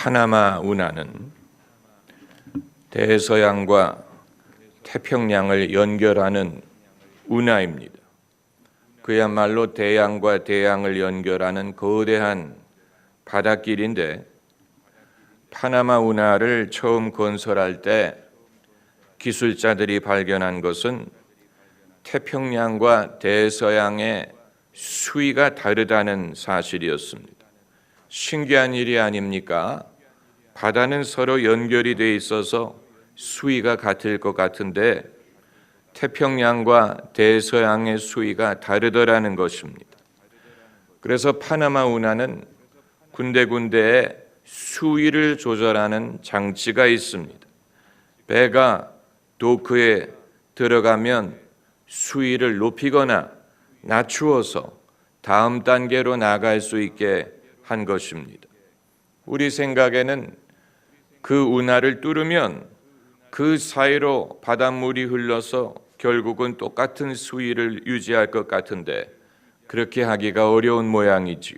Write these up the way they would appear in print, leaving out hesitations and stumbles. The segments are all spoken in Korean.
파나마 운하는 대서양과 태평양을 연결하는 운하입니다. 그야말로 대양과 대양을 연결하는 거대한 바닷길인데, 파나마 운하를 처음 건설할 때 기술자들이 발견한 것은 태평양과 대서양의 수위가 다르다는 사실이었습니다. 신기한 일이 아닙니까? 바다는 서로 연결이 돼 있어서 수위가 같을 것 같은데 태평양과 대서양의 수위가 다르더라는 것입니다. 그래서 파나마 운하는 군데군데에 수위를 조절하는 장치가 있습니다. 배가 도크에 들어가면 수위를 높이거나 낮추어서 다음 단계로 나갈 수 있게 한 것입니다. 우리 생각에는 그 운하를 뚫으면 그 사이로 바닷물이 흘러서 결국은 똑같은 수위를 유지할 것 같은데 그렇게 하기가 어려운 모양이지요.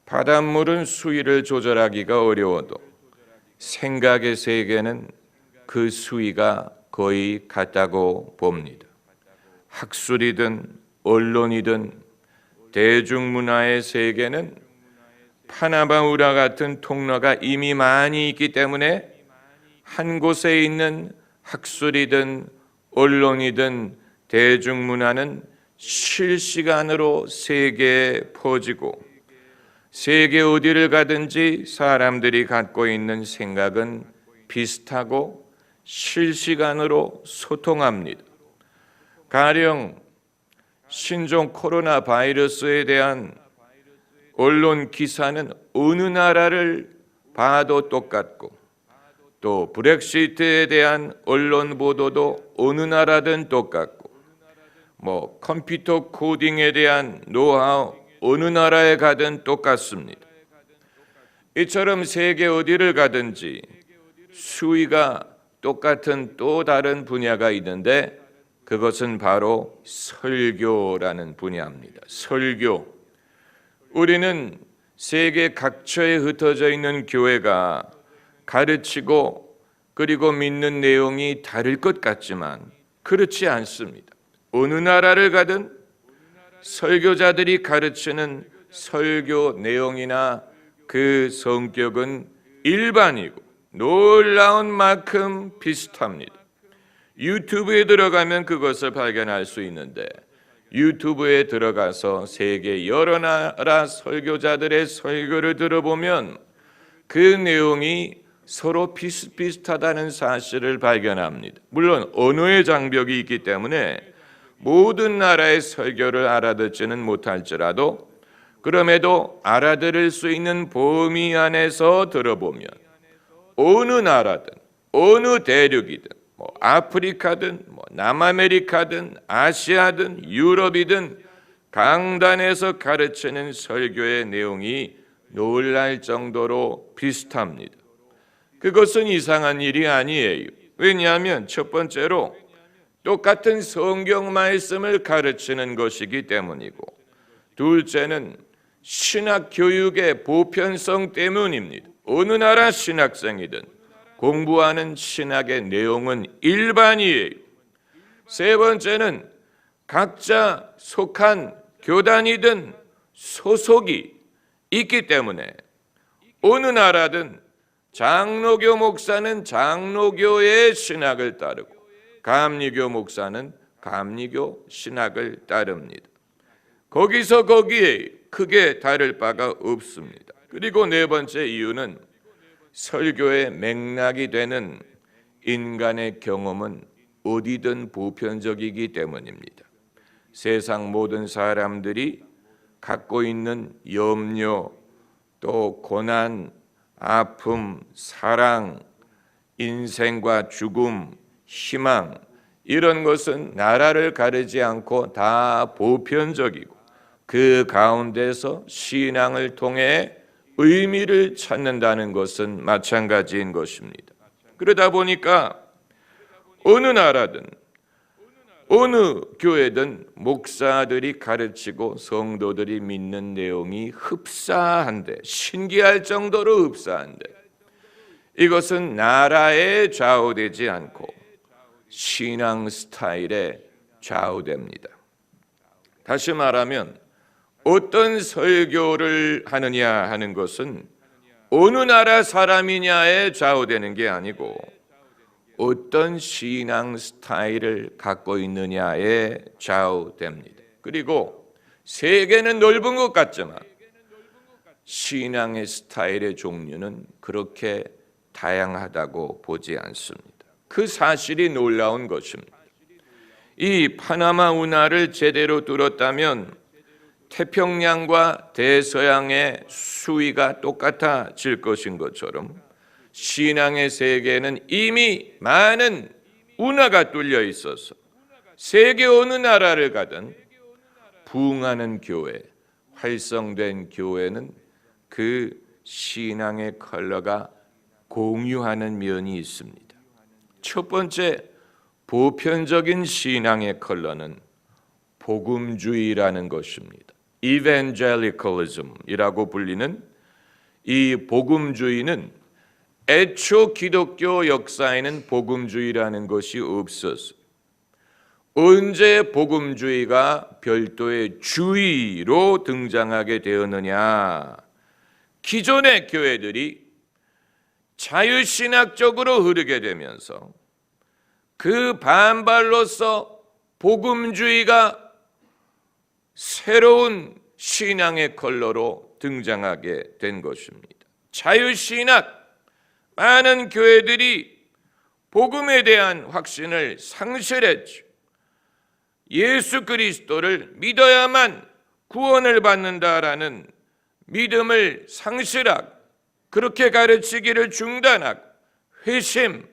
바닷물은 수위를 조절하기가 어려워도 생각의 세계는 그 수위가 거의 같다고 봅니다. 학술이든 언론이든 대중문화의 세계는 파나마 운하 같은 통로가 이미 많이 있기 때문에 한 곳에 있는 학술이든 언론이든 대중문화는 실시간으로 세계에 퍼지고 세계 어디를 가든지 사람들이 갖고 있는 생각은 비슷하고 실시간으로 소통합니다. 가령 신종 코로나 바이러스에 대한 언론 기사는 어느 나라를 봐도 똑같고 또 브렉시트에 대한 언론 보도도 어느 나라든 똑같고 컴퓨터 코딩에 대한 노하우 어느 나라에 가든 똑같습니다. 이처럼 세계 어디를 가든지 수위가 똑같은 또 다른 분야가 있는데 그것은 바로 설교라는 분야입니다. 설교. 우리는 세계 각처에 흩어져 있는 교회가 가르치고 그리고 믿는 내용이 다를 것 같지만 그렇지 않습니다. 어느 나라를 가든 설교자들이 가르치는 설교 내용이나 그 성격은 일반이고 놀라운 만큼 비슷합니다. 유튜브에 들어가면 그것을 발견할 수 있는데 유튜브에 들어가서 세계 여러 나라 설교자들의 설교를 들어보면 그 내용이 서로 비슷비슷하다는 사실을 발견합니다. 물론 언어의 장벽이 있기 때문에 모든 나라의 설교를 알아듣지는 못할지라도 그럼에도 알아들을 수 있는 범위 안에서 들어보면 어느 나라든 어느 대륙이든 아프리카든 남아메리카든 아시아든 유럽이든 강단에서 가르치는 설교의 내용이 놀랄 정도로 비슷합니다. 그것은 이상한 일이 아니에요. 왜냐하면 첫 번째로 똑같은 성경 말씀을 가르치는 것이기 때문이고 둘째는 신학 교육의 보편성 때문입니다. 어느 나라 신학생이든 공부하는 신학의 내용은 일반이에요. 세 번째는 각자 속한 교단이든 소속이 있기 때문에 어느 나라든 장로교 목사는 장로교의 신학을 따르고 감리교 목사는 감리교 신학을 따릅니다. 거기서 거기에 크게 다를 바가 없습니다. 그리고 네 번째 이유는 설교의 맥락이 되는 인간의 경험은 어디든 보편적이기 때문입니다. 세상 모든 사람들이 갖고 있는 염려, 또 고난, 아픔, 사랑, 인생과 죽음, 희망 이런 것은 나라를 가리지 않고 다 보편적이고 그 가운데서 신앙을 통해 의미를 찾는다는 것은 마찬가지인 것입니다. 그러다 보니까 어느 나라든 어느 교회든 목사들이 가르치고 성도들이 믿는 내용이 흡사한데, 신기할 정도로 흡사한데, 이것은 나라에 좌우되지 않고 신앙 스타일에 좌우됩니다. 다시 말하면 어떤 설교를 하느냐 하는 것은 어느 나라 사람이냐에 좌우되는 게 아니고 어떤 신앙 스타일을 갖고 있느냐에 좌우됩니다. 그리고 세계는 넓은 것 같지만 신앙의 스타일의 종류는 그렇게 다양하다고 보지 않습니다. 그 사실이 놀라운 것입니다. 이 파나마 운하를 제대로 뚫었다면 태평양과 대서양의 수위가 똑같아질 것인 것처럼 신앙의 세계에는 이미 많은 운하가 뚫려 있어서 세계 어느 나라를 가든 부흥하는 교회, 활성된 교회는 그 신앙의 컬러가 공유하는 면이 있습니다. 첫 번째, 보편적인 신앙의 컬러는 복음주의라는 것입니다. evangelicalism이라고 불리는 이 복음주의는 애초 기독교 역사에는 복음주의라는 것이 없었어요. 언제 복음주의가 별도의 주의로 등장하게 되었느냐? 기존의 교회들이 자유신학적으로 흐르게 되면서 그 반발로서 복음주의가 새로운 신앙의 컬러로 등장하게 된 것입니다. 자유신학, 많은 교회들이 복음에 대한 확신을 상실했죠. 예수 그리스도를 믿어야만 구원을 받는다라는 믿음을 상실하고 그렇게 가르치기를 중단하고 회심,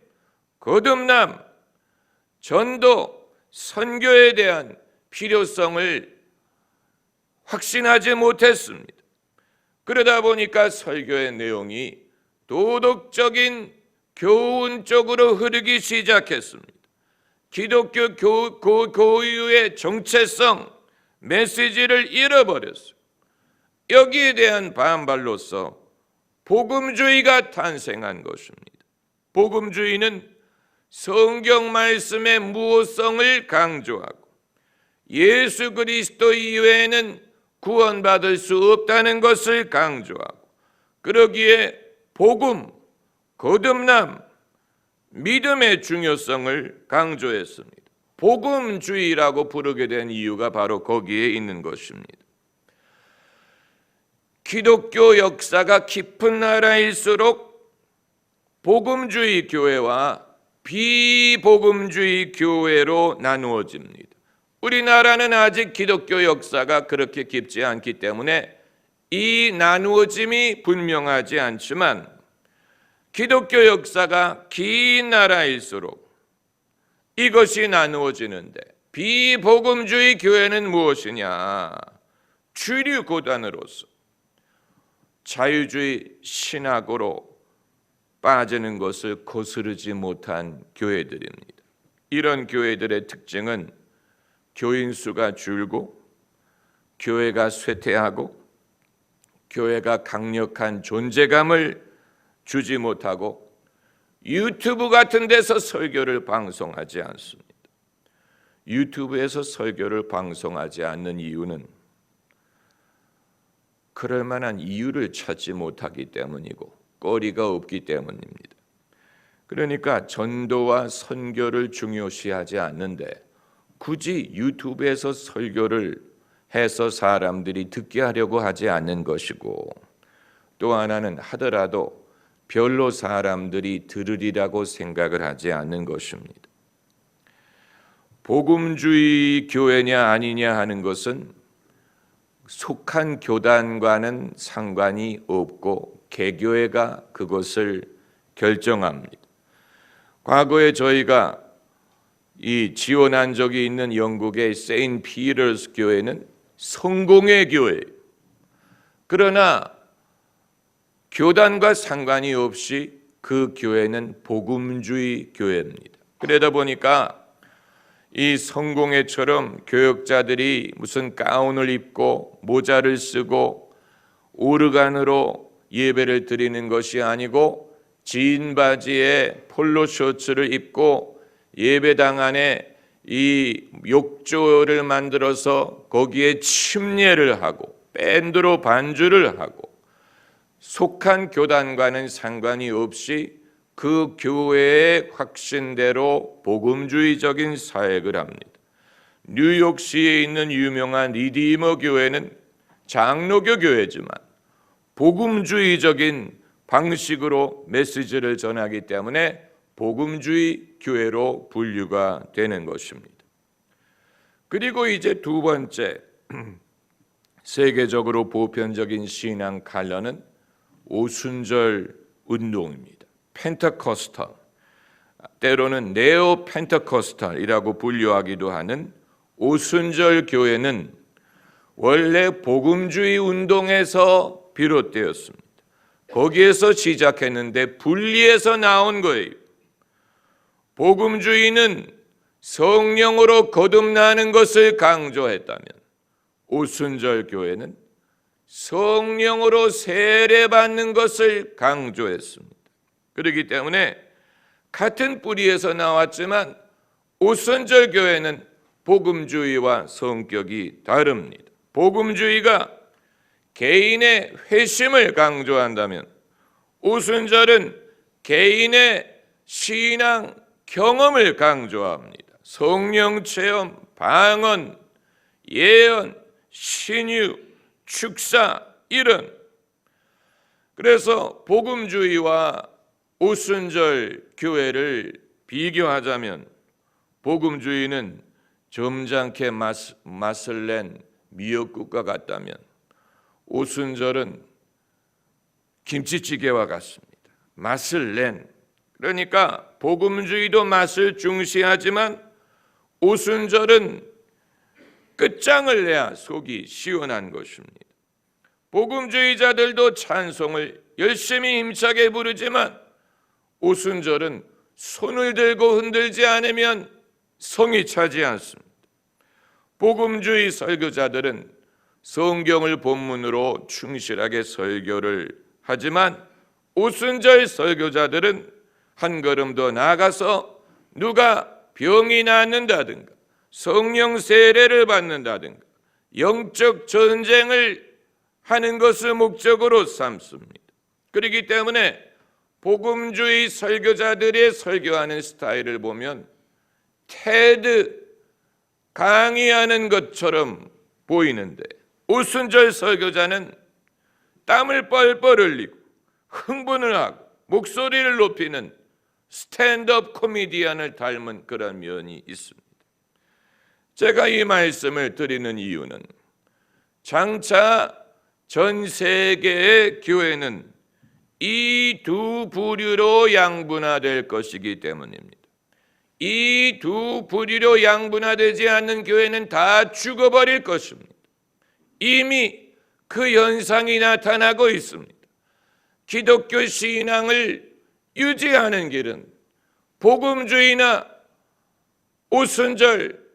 거듭남, 전도, 선교에 대한 필요성을 확신하지 못했습니다. 그러다 보니까 설교의 내용이 도덕적인 교훈 쪽으로 흐르기 시작했습니다. 기독교 고유의 정체성, 메시지를 잃어버렸어요. 여기에 대한 반발로서 복음주의가 탄생한 것입니다. 복음주의는 성경 말씀의 무호성을 강조하고 예수 그리스도 이외에는 구원받을 수 없다는 것을 강조하고 그러기에 복음, 거듭남, 믿음의 중요성을 강조했습니다. 복음주의라고 부르게 된 이유가 바로 거기에 있는 것입니다. 기독교 역사가 깊은 나라일수록 복음주의 교회와 비복음주의 교회로 나누어집니다. 우리나라는 아직 기독교 역사가 그렇게 깊지 않기 때문에 이 나누어짐이 분명하지 않지만 기독교 역사가 긴 나라일수록 이것이 나누어지는데 비복음주의 교회는 무엇이냐? 주류 고단으로서 자유주의 신학으로 빠지는 것을 거스르지 못한 교회들입니다. 이런 교회들의 특징은 교인 수가 줄고 교회가 쇠퇴하고 교회가 강력한 존재감을 주지 못하고 유튜브 같은 데서 설교를 방송하지 않습니다. 유튜브에서 설교를 방송하지 않는 이유는 그럴 만한 이유를 찾지 못하기 때문이고 거리가 없기 때문입니다. 그러니까 전도와 선교를 중요시하지 않는데 굳이 유튜브에서 설교를 해서 사람들이 듣게 하려고 하지 않는 것이고 또 하나는 하더라도 별로 사람들이 들으리라고 생각을 하지 않는 것입니다. 복음주의 교회냐 아니냐 하는 것은 속한 교단과는 상관이 없고 개교회가 그것을 결정합니다. 과거에 저희가 이 지원한 적이 있는 영국의 세인트 피터스 교회는 성공의 교회. 그러나 교단과 상관이 없이 그 교회는 복음주의 교회입니다. 그러다 보니까 이 성공회처럼 교역자들이 무슨 가운을 입고 모자를 쓰고 오르간으로 예배를 드리는 것이 아니고 진 바지에 폴로 셔츠를 입고 예배당 안에 이 욕조를 만들어서 거기에 침례를 하고 밴드로 반주를 하고 속한 교단과는 상관이 없이 그 교회의 확신대로 복음주의적인 사역을 합니다. 뉴욕시에 있는 유명한 리디머 교회는 장로교 교회지만 복음주의적인 방식으로 메시지를 전하기 때문에 복음주의 교회로 분류가 되는 것입니다. 그리고 이제 두 번째 세계적으로 보편적인 신앙 갈라는 오순절 운동입니다. 펜테코스탈, 때로는 네오 펜테코스탈이라고 분류하기도 하는 오순절 교회는 원래 복음주의 운동에서 비롯되었습니다. 거기에서 시작했는데 분리해서 나온 거예요. 복음주의는 성령으로 거듭나는 것을 강조했다면 오순절 교회는 성령으로 세례받는 것을 강조했습니다. 그렇기 때문에 같은 뿌리에서 나왔지만 오순절 교회는 복음주의와 성격이 다릅니다. 복음주의가 개인의 회심을 강조한다면 오순절은 개인의 신앙 경험을 강조합니다. 성령 체험, 방언, 예언, 신유, 축사 이런. 그래서 복음주의와 오순절 교회를 비교하자면 복음주의는 점잖게 맛을 낸 미역국과 같다면 오순절은 김치찌개와 같습니다. 맛을 낸. 그러니까 복음주의도 맛을 중시하지만 오순절은 끝장을 내야 속이 시원한 것입니다. 복음주의자들도 찬송을 열심히 힘차게 부르지만 오순절은 손을 들고 흔들지 않으면 성이 차지 않습니다. 복음주의 설교자들은 성경을 본문으로 충실하게 설교를 하지만 오순절 설교자들은 한 걸음 더 나아가서 누가 병이 낫는다든가 성령 세례를 받는다든가 영적 전쟁을 하는 것을 목적으로 삼습니다. 그렇기 때문에 복음주의 설교자들의 설교하는 스타일을 보면 테드 강의하는 것처럼 보이는데 오순절 설교자는 땀을 뻘뻘 흘리고 흥분을 하고 목소리를 높이는 스탠드업 코미디언을 닮은 그런 면이 있습니다. 제가 이 말씀을 드리는 이유는 장차 전 세계의 교회는 이 두 부류로 양분화될 것이기 때문입니다. 이 두 부류로 양분화되지 않는 교회는 다 죽어버릴 것입니다. 이미 그 현상이 나타나고 있습니다. 기독교 신앙을 유지하는 길은 복음주의나 오순절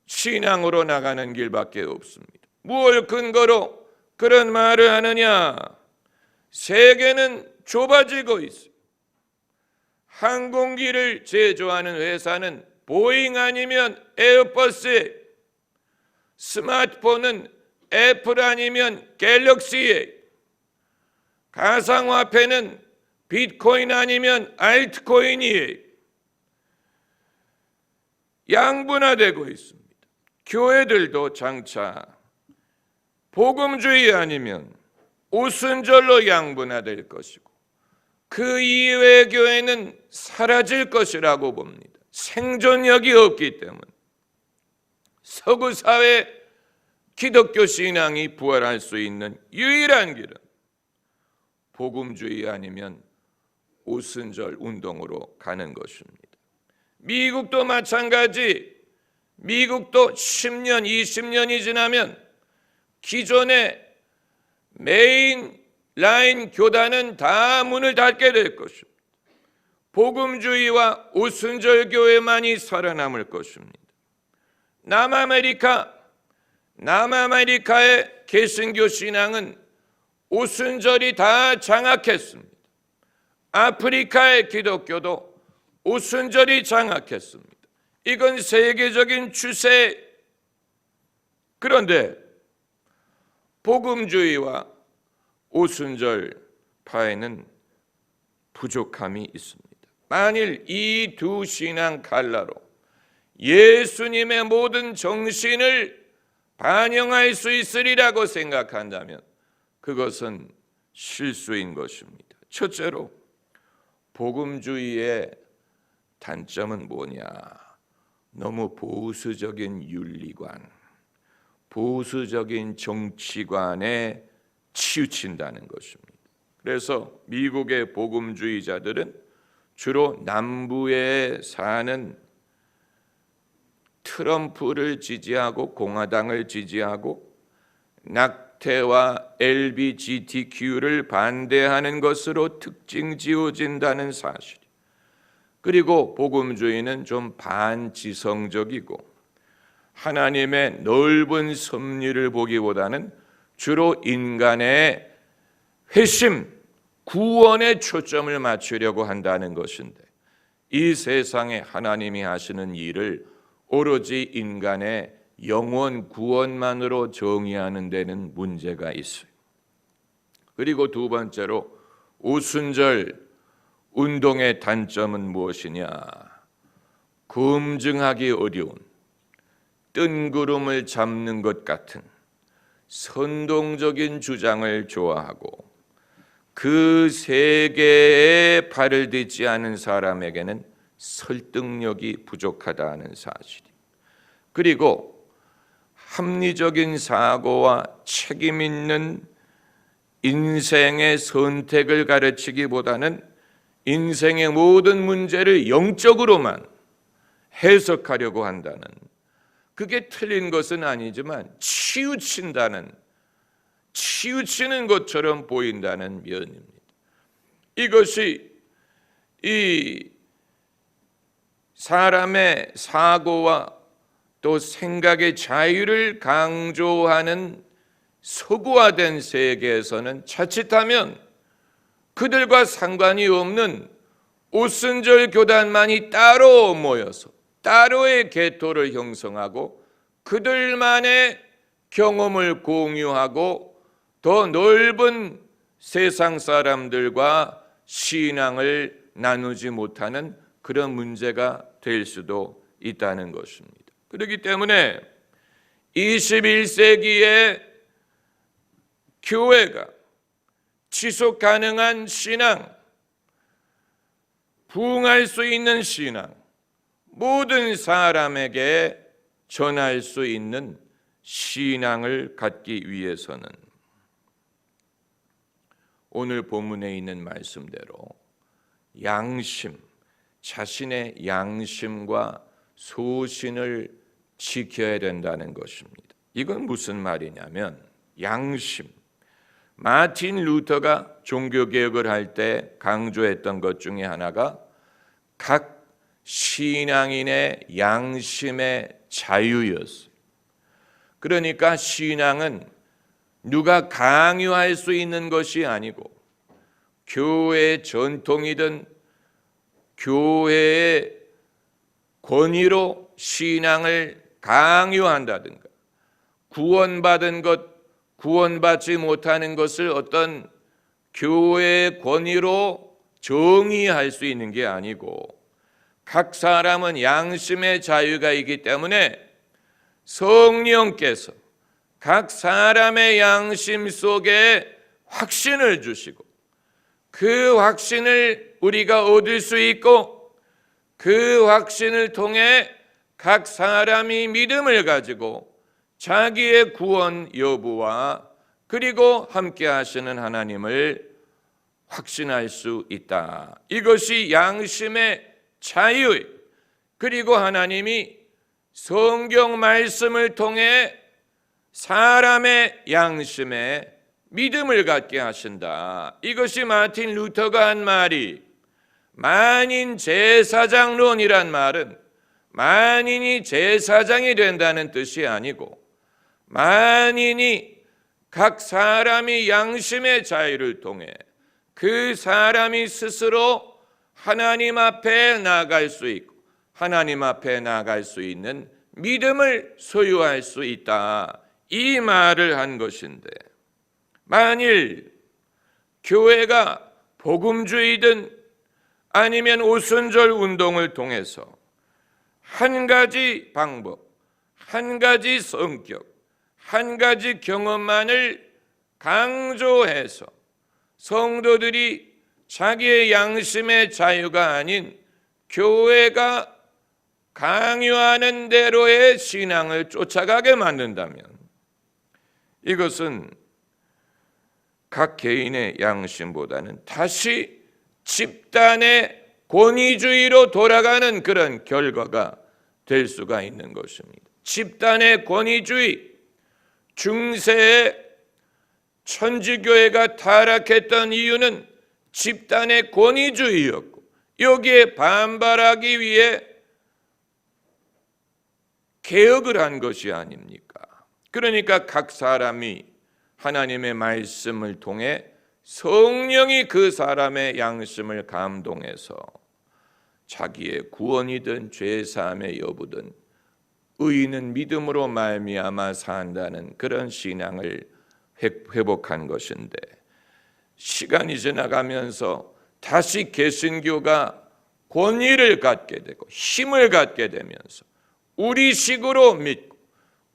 신앙으로 나가는 길밖에 없습니다. 무엇을 근거로 그런 말을 하느냐? 세계는 좁아지고 있어요. 항공기를 제조하는 회사는 보잉 아니면 에어버스에, 스마트폰은 애플 아니면 갤럭시에, 가상화폐는 비트코인 아니면 알트코인이에요. 양분화되고 있습니다. 교회들도 장차 복음주의 아니면 오순절로 양분화될 것이고 그 이외의 교회는 사라질 것이라고 봅니다. 생존력이 없기 때문에. 서구 사회 기독교 신앙이 부활할 수 있는 유일한 길은 복음주의 아니면 오순절 운동으로 가는 것입니다. 미국도 마찬가지. 미국도 10년, 20년이 지나면 기존의 메인 라인 교단은 다 문을 닫게 될 것입니다. 복음주의와 오순절 교회만이 살아남을 것입니다. 남아메리카의 개신교 신앙은 오순절이 다 장악했습니다. 아프리카의 기독교도 오순절이 장악했습니다. 이건 세계적인 추세. 그런데 복음주의와 오순절파에는 부족함이 있습니다. 만일 이 두 신앙 갈라로 예수님의 모든 정신을 반영할 수 있으리라고 생각한다면 그것은 실수인 것입니다. 첫째로 복음주의의 단점은 뭐냐? 너무 보수적인 윤리관, 보수적인 정치관에 치우친다는 것입니다. 그래서 미국의 복음주의자들은 주로 남부에 사는 트럼프를 지지하고 공화당을 지지하고 낙태와 LGBTQ를 반대하는 것으로 특징 지어진다는 사실. 그리고 복음주의는 좀 반지성적이고 하나님의 넓은 섭리를 보기보다는 주로 인간의 회심, 구원에 초점을 맞추려고 한다는 것인데, 이 세상에 하나님이 하시는 일을 오로지 인간의 영원 구원만으로 정의하는 데는 문제가 있어요. 그리고 두 번째로 오순절 운동의 단점은 무엇이냐? 검증하기 어려운, 뜬구름을 잡는 것 같은 선동적인 주장을 좋아하고 그 세계에 발을 딛지 않은 사람에게는 설득력이 부족하다는 사실. 그리고 합리적인 사고와 책임 있는 인생의 선택을 가르치기보다는 인생의 모든 문제를 영적으로만 해석하려고 한다는, 그게 틀린 것은 아니지만 치우치는 것처럼 보인다는 면입니다. 이것이 이 사람의 사고와 또 생각의 자유를 강조하는 서구화된 세계에서는 자칫하면 그들과 상관이 없는 오순절 교단만이 따로 모여서 따로의 계토를 형성하고 그들만의 경험을 공유하고 더 넓은 세상 사람들과 신앙을 나누지 못하는 그런 문제가 될 수도 있다는 것입니다. 그렇기 때문에 21세기의 교회가 지속 가능한 신앙, 부응할 수 있는 신앙, 모든 사람에게 전할 수 있는 신앙을 갖기 위해서는 오늘 본문에 있는 말씀대로 양심, 자신의 양심과 소신을 지켜야 된다는 것입니다. 이건 무슨 말이냐면 양심, 마틴 루터가 종교개혁을 할 때 강조했던 것 중에 하나가 각 신앙인의 양심의 자유였어요. 그러니까 신앙은 누가 강요할 수 있는 것이 아니고 교회의 전통이든 교회의 권위로 신앙을 강요한다든가 구원받은 것, 구원받지 못하는 것을 어떤 교회의 권위로 정의할 수 있는 게 아니고 각 사람은 양심의 자유가 있기 때문에 성령께서 각 사람의 양심 속에 확신을 주시고 그 확신을 우리가 얻을 수 있고 그 확신을 통해 각 사람이 믿음을 가지고 자기의 구원 여부와 그리고 함께 하시는 하나님을 확신할 수 있다. 이것이 양심의 자유. 그리고 하나님이 성경 말씀을 통해 사람의 양심에 믿음을 갖게 하신다. 이것이 마틴 루터가 한 말이 만인 제사장론이란 말은 만인이 제사장이 된다는 뜻이 아니고 만인이 각 사람이 양심의 자유를 통해 그 사람이 스스로 하나님 앞에 나아갈 수 있고 하나님 앞에 나아갈 수 있는 믿음을 소유할 수 있다, 이 말을 한 것인데, 만일 교회가 복음주의든 아니면 오순절 운동을 통해서 한 가지 방법, 한 가지 성격, 한 가지 경험만을 강조해서 성도들이 자기의 양심의 자유가 아닌 교회가 강요하는 대로의 신앙을 쫓아가게 만든다면 이것은 각 개인의 양심보다는 다시 집단의 권위주의로 돌아가는 그런 결과가 될 수가 있는 것입니다. 집단의 권위주의, 중세에 천주교회가 타락했던 이유는 집단의 권위주의였고 여기에 반발하기 위해 개혁을 한 것이 아닙니까? 그러니까 각 사람이 하나님의 말씀을 통해 성령이 그 사람의 양심을 감동해서 자기의 구원이든 죄사함의 여부든 의인은 믿음으로 말미암아 산다는 그런 신앙을 회복한 것인데, 시간이 지나가면서 다시 개신교가 권위를 갖게 되고 힘을 갖게 되면서 우리식으로 믿고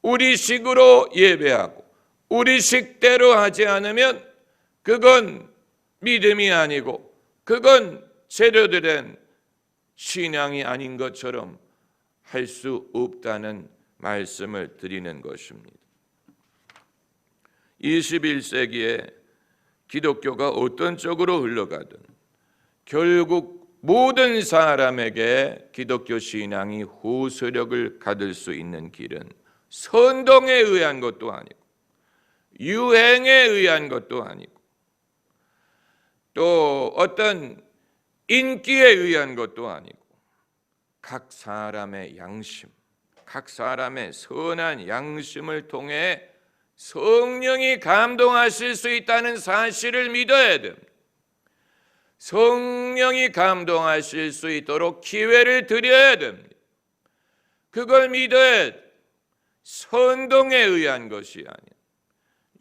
우리식으로 예배하고 우리식대로 하지 않으면 그건 믿음이 아니고 그건 제대로 된 신앙이 아닌 것처럼 할 수 없다는 말씀을 드리는 것입니다. 21세기에 기독교가 어떤 쪽으로 흘러가든 결국 모든 사람에게 기독교 신앙이 호소력을 가질 수 있는 길은 선동에 의한 것도 아니고 유행에 의한 것도 아니고 또 어떤 인기에 의한 것도 아니고 각 사람의 양심, 각 사람의 선한 양심을 통해 성령이 감동하실 수 있다는 사실을 믿어야 됩니다. 성령이 감동하실 수 있도록 기회를 드려야 됩니다. 그걸 믿어야 돼. 선동에 의한 것이 아닌,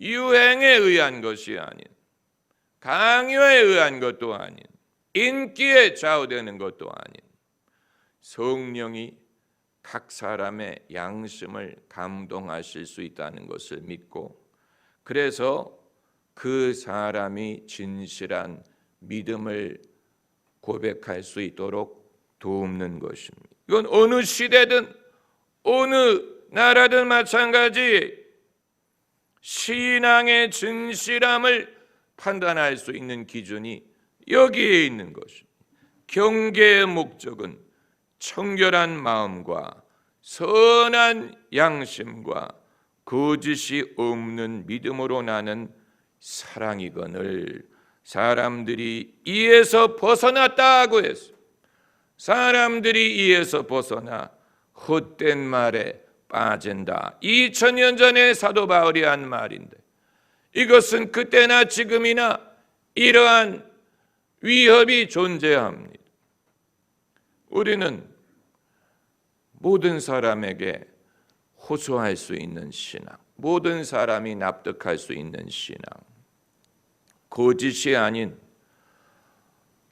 유행에 의한 것이 아닌, 강요에 의한 것도 아닌, 인기에 좌우되는 것도 아닌 성령이 각 사람의 양심을 감동하실 수 있다는 것을 믿고, 그래서 그 사람이 진실한 믿음을 고백할 수 있도록 돕는 것입니다. 이건 어느 시대든 어느 나라든 마찬가지, 신앙의 진실함을 판단할 수 있는 기준이 여기에 있는 것입니다. 경계의 목적은 청결한 마음과 선한 양심과 거짓이 없는 믿음으로 나는 사랑이거늘 사람들이 이에서 벗어났다고 했어. 사람들이 이에서 벗어나 헛된 말에 빠진다. 2000년 전에 사도 바울이 한 말인데, 이것은 그때나 지금이나 이러한 위협이 존재합니다. 우리는 모든 사람에게 호소할 수 있는 신앙, 모든 사람이 납득할 수 있는 신앙, 거짓이 아닌,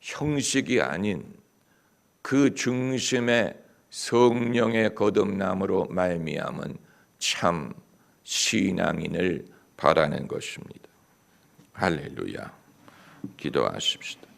형식이 아닌 그 중심의 성령의 거듭남으로 말미암은 참 신앙인을 바라는 것입니다. 할렐루야. 기도하십시다.